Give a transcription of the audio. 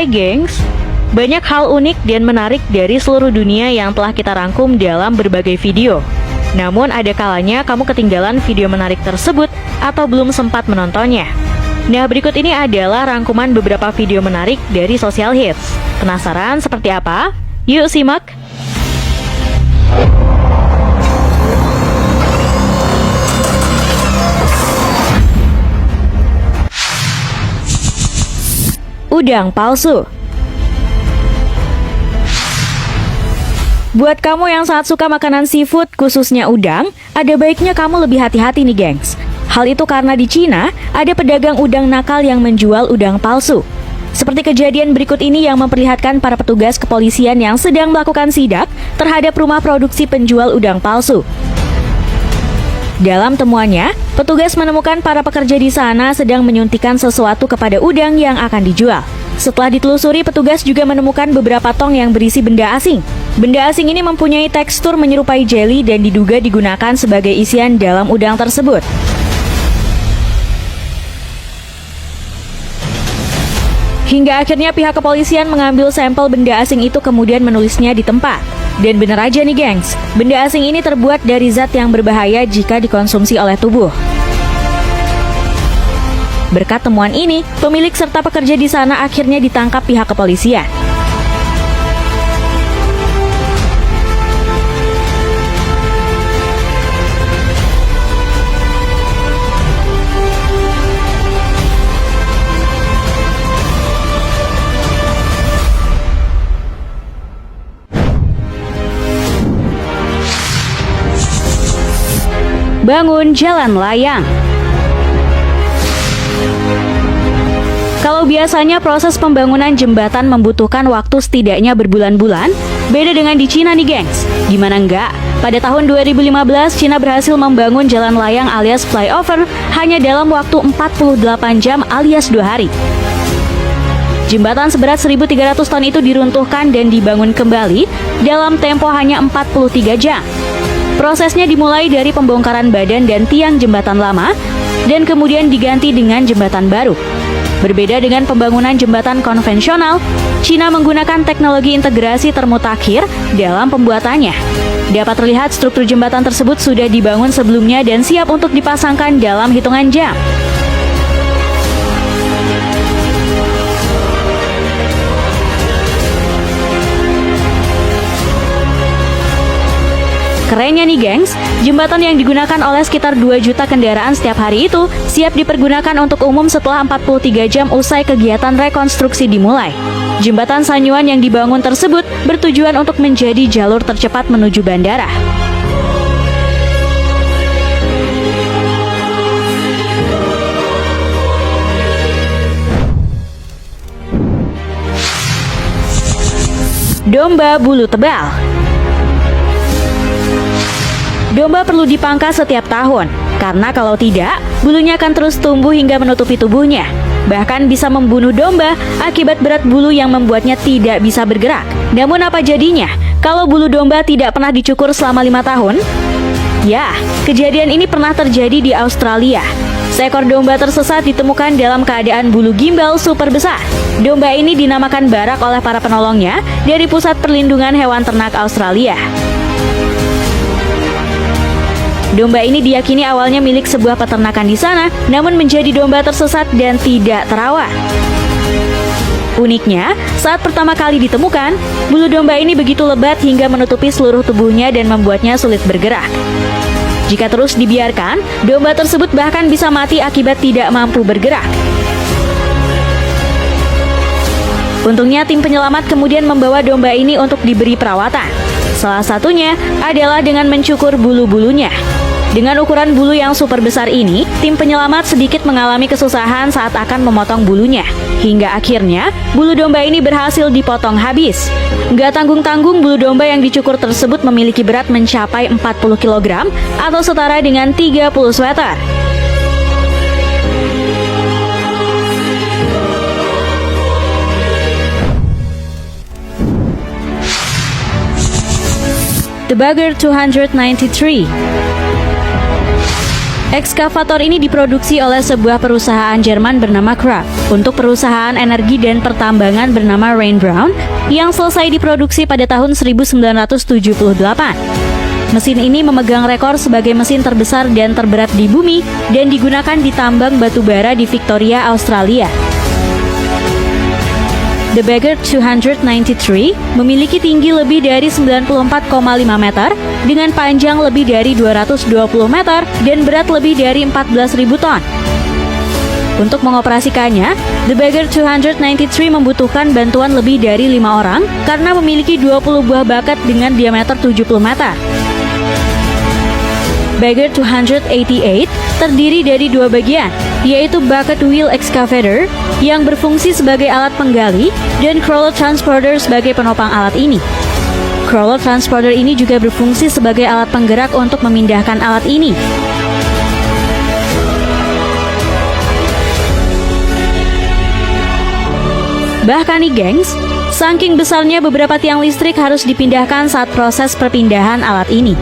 Hai gengs, banyak hal unik dan menarik dari seluruh dunia yang telah kita rangkum dalam berbagai video. Namun ada kalanya kamu ketinggalan video menarik tersebut atau belum sempat menontonnya. Nah, berikut ini adalah rangkuman beberapa video menarik dari Social Hits. Penasaran seperti apa? Yuk simak! Udang palsu. Buat kamu yang sangat suka makanan seafood, khususnya udang, ada baiknya kamu lebih hati-hati nih gengs. Hal itu karena di Cina, ada pedagang udang nakal yang menjual udang palsu. Seperti kejadian berikut ini yang memperlihatkan para petugas kepolisian yang sedang melakukan sidak terhadap rumah produksi penjual udang palsu. Dalam temuannya, petugas menemukan para pekerja di sana sedang menyuntikkan sesuatu kepada udang yang akan dijual. Setelah ditelusuri, petugas juga menemukan beberapa tong yang berisi benda asing. Benda asing ini mempunyai tekstur menyerupai jelly dan diduga digunakan sebagai isian dalam udang tersebut. Hingga akhirnya pihak kepolisian mengambil sampel benda asing itu kemudian menulisnya di tempat. Dan bener aja nih gengs, benda asing ini terbuat dari zat yang berbahaya jika dikonsumsi oleh tubuh. Berkat temuan ini, pemilik serta pekerja di sana akhirnya ditangkap pihak kepolisian. Bangun jalan layang. Kalau biasanya proses pembangunan jembatan membutuhkan waktu setidaknya berbulan-bulan, beda dengan di Cina nih gengs. Gimana enggak? Pada tahun 2015, Cina berhasil membangun jalan layang alias flyover hanya dalam waktu 48 jam alias 2 hari. Jembatan seberat 1.300 ton itu diruntuhkan dan dibangun kembali dalam tempo hanya 43 jam. Prosesnya dimulai dari pembongkaran badan dan tiang jembatan lama dan kemudian diganti dengan jembatan baru. Berbeda dengan pembangunan jembatan konvensional, Cina menggunakan teknologi integrasi termutakhir dalam pembuatannya. Dapat terlihat struktur jembatan tersebut sudah dibangun sebelumnya dan siap untuk dipasangkan dalam hitungan jam. Kerennya nih gengs, jembatan yang digunakan oleh sekitar 2 juta kendaraan setiap hari itu siap dipergunakan untuk umum setelah 43 jam usai kegiatan rekonstruksi dimulai. Jembatan Sanyuan yang dibangun tersebut bertujuan untuk menjadi jalur tercepat menuju bandara. Domba bulu tebal. Domba perlu dipangkas setiap tahun, karena kalau tidak, bulunya akan terus tumbuh hingga menutupi tubuhnya. Bahkan bisa membunuh domba akibat berat bulu yang membuatnya tidak bisa bergerak. Namun apa jadinya kalau bulu domba tidak pernah dicukur selama 5 tahun? Ya, kejadian ini pernah terjadi di Australia. Seekor domba tersesat ditemukan dalam keadaan bulu gimbal super besar. Domba ini dinamakan Barak oleh para penolongnya dari Pusat Perlindungan Hewan Ternak Australia. Domba ini diyakini awalnya milik sebuah peternakan di sana, namun menjadi domba tersesat dan tidak terawat. Uniknya, saat pertama kali ditemukan, bulu domba ini begitu lebat hingga menutupi seluruh tubuhnya dan membuatnya sulit bergerak. Jika terus dibiarkan, domba tersebut bahkan bisa mati akibat tidak mampu bergerak. Untungnya tim penyelamat kemudian membawa domba ini untuk diberi perawatan. Salah satunya adalah dengan mencukur bulu-bulunya. Dengan ukuran bulu yang super besar ini, tim penyelamat sedikit mengalami kesusahan saat akan memotong bulunya. Hingga akhirnya, bulu domba ini berhasil dipotong habis. Nggak tanggung-tanggung, bulu domba yang dicukur tersebut memiliki berat mencapai 40 kg atau setara dengan 30 sweater. The Bugger 293. Ekskavator ini diproduksi oleh sebuah perusahaan Jerman bernama Kraft untuk perusahaan energi dan pertambangan bernama Rainbrown yang selesai diproduksi pada tahun 1978. Mesin ini memegang rekor sebagai mesin terbesar dan terberat di bumi dan digunakan di tambang batu bara di Victoria, Australia. The Bagger 293 memiliki tinggi lebih dari 94,5 meter dengan panjang lebih dari 220 meter dan berat lebih dari 14.000 ton. Untuk mengoperasikannya, The Bagger 293 membutuhkan bantuan lebih dari 5 orang karena memiliki 20 buah bucket dengan diameter 70 meter. Bagger 288 terdiri dari dua bagian, yaitu bucket wheel excavator yang berfungsi sebagai alat penggali dan crawler transporter sebagai penopang alat ini. Crawler transporter ini juga berfungsi sebagai alat penggerak untuk memindahkan alat ini. Bahkan nih gengs, saking besarnya beberapa tiang listrik harus dipindahkan saat proses perpindahan alat ini.